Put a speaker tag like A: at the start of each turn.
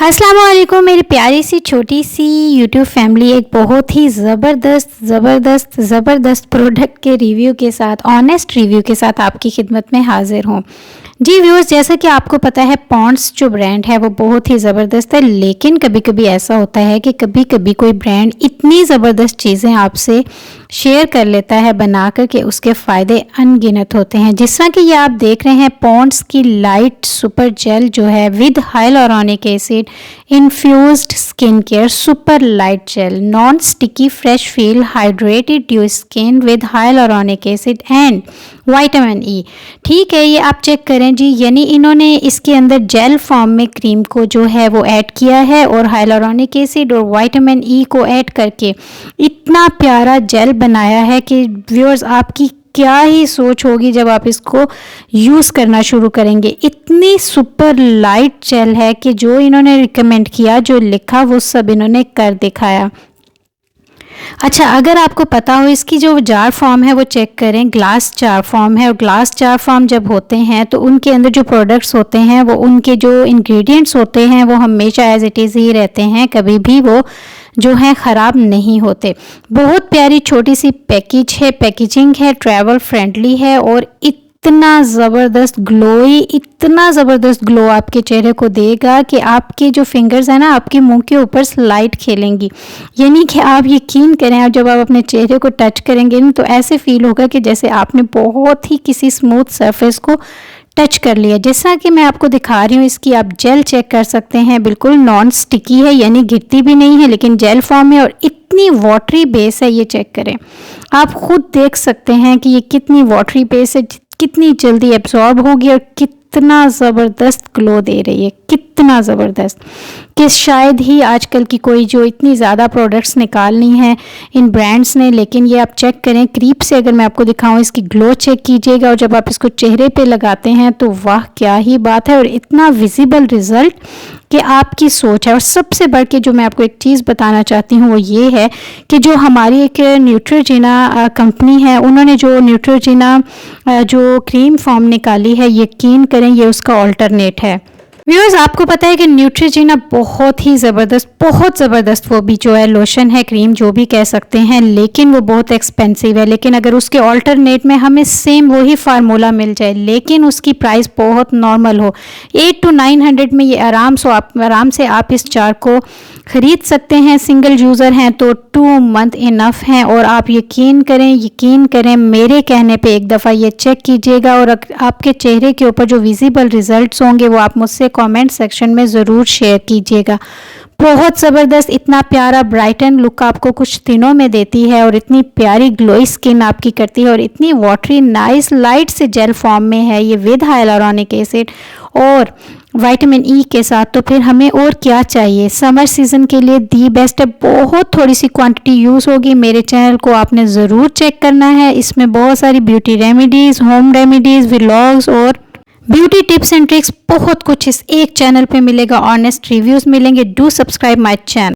A: अस्सलाम वालेकुम मेरी प्यारी सी छोटी सी यूट्यूब फैमिली, एक बहुत ही ज़बरदस्त प्रोडक्ट के रिव्यू के साथ, ऑनेस्ट रिव्यू के साथ आपकी खिदमत में हाजिर हूँ। जी व्यूअर्स, जैसा कि आपको पता है पॉन्ड्स जो ब्रांड है वो बहुत ही ज़बरदस्त है, लेकिन कभी कभी ऐसा होता है कि कभी कभी कोई ब्रांड इतनी ज़बरदस्त चीज़ें आपसे शेयर कर लेता है बनाकर के उसके फ़ायदे अनगिनत होते हैं। जिस तरह कि ये आप देख रहे हैं पॉन्ड्स की लाइट सुपर जेल जो है with hyaluronic acid infused skin care super light jail, non sticky fresh feel hydrated due skin with hyaluronic acid and vitamin E. ठीक है, ये आप चेक करें जी, यानी इन्होंने इसके अंदर जेल फॉर्म में क्रीम को जो है वो ऐड किया है और हाइलुरोनिक एसिड और विटामिन ई को ऐड करके इतना प्यारा जेल बनाया है कि व्यूअर्स आपकी क्या ही सोच होगी जब आप इसको यूज़ करना शुरू करेंगे। इतनी सुपर लाइट जेल है कि जो इन्होंने रिकमेंड किया, जो लिखा, वो सब इन्होंने कर दिखाया। अच्छा, अगर आपको पता हो इसकी जो जार फॉर्म है वो चेक करें, ग्लास जार फॉर्म है। और ग्लास जार फॉर्म जब होते हैं तो उनके अंदर जो प्रोडक्ट्स होते हैं वो उनके जो इंग्रेडिएंट्स होते हैं वो हमेशा एज इट इज़ ही रहते हैं, कभी भी वो जो है ख़राब नहीं होते। बहुत प्यारी छोटी सी पैकेजिंग है, ट्रैवल फ्रेंडली है और इतना ज़बरदस्त ग्लो आपके चेहरे को देगा कि आपके जो फिंगर्स हैं ना आपके मुंह के ऊपर स्लाइड खेलेंगी। यानी कि आप यकीन करें, आप जब आप अपने चेहरे को टच करेंगे ना तो ऐसे फील होगा कि जैसे आपने बहुत ही किसी स्मूथ सरफेस को टच कर लिया। जैसा कि मैं आपको दिखा रही हूँ, इसकी आप जेल चेक कर सकते हैं, बिल्कुल नॉन स्टिकी है, यानी गिरती भी नहीं है लेकिन जेल फॉर्म में, और इतनी वाटरी बेस है। ये चेक करें, आप खुद देख सकते हैं कि ये कितनी वाटरी बेस है, कितनी जल्दी एब्जॉर्ब होगी और कितना ज़बरदस्त ग्लो दे रही है, कितना ज़बरदस्त कि शायद ही आजकल की कोई जो इतनी ज़्यादा प्रोडक्ट्स निकालनी है इन ब्रांड्स ने। लेकिन ये आप चेक करें, क्रीप से अगर मैं आपको दिखाऊं, इसकी ग्लो चेक कीजिएगा और जब आप इसको चेहरे पे लगाते हैं तो वाह क्या ही बात है, और इतना विजिबल रिज़ल्ट कि आपकी सोच है। और सबसे बढ़ के जो मैं आपको एक चीज़ बताना चाहती हूँ वो ये है कि जो हमारी एक न्यूट्रोजिना कंपनी है, उन्होंने जो न्यूट्रोजिना जो क्रीम फॉर्म निकाली है, यकीन करें ये उसका ऑल्टरनेट है। व्यूअर्स, आपको पता है कि न्यूट्रोजिना बहुत ज़बरदस्त वो भी जो है लोशन है, क्रीम जो भी कह सकते हैं, लेकिन वो बहुत एक्सपेंसिव है। लेकिन अगर उसके ऑल्टरनेट में हमें सेम वही फार्मूला मिल जाए लेकिन उसकी प्राइस बहुत नॉर्मल हो, 800 to 900 में ये आराम से आप इस जार को ख़रीद सकते हैं। सिंगल यूज़र हैं तो 2 मंथ इनफ हैं। और आप यकीन करें मेरे कहने पे एक दफ़ा ये चेक कीजिएगा और आपके चेहरे के ऊपर जो विजिबल रिज़ल्ट्स होंगे वो आप मुझसे कमेंट सेक्शन में ज़रूर शेयर कीजिएगा। बहुत ज़बरदस्त, इतना प्यारा ब्राइटन लुक आपको कुछ दिनों में देती है और इतनी प्यारी ग्लोई स्किन आपकी करती है और इतनी वाटरी नाइस लाइट से जेल फॉर्म में है ये विद हाइलुरोनिक एसिड और विटामिन ई के साथ। तो फिर हमें और क्या चाहिए, समर सीज़न के लिए दी बेस्ट है। बहुत थोड़ी सी क्वांटिटी यूज़ होगी। मेरे चैनल को आपने ज़रूर चेक करना है, इसमें बहुत सारी beauty remedies, home remedies, vlogs और ब्यूटी टिप्स एंड ट्रिक्स, बहुत कुछ इस एक चैनल पे मिलेगा। ऑनेस्ट रिव्यूज़ मिलेंगे। Do subscribe my channel.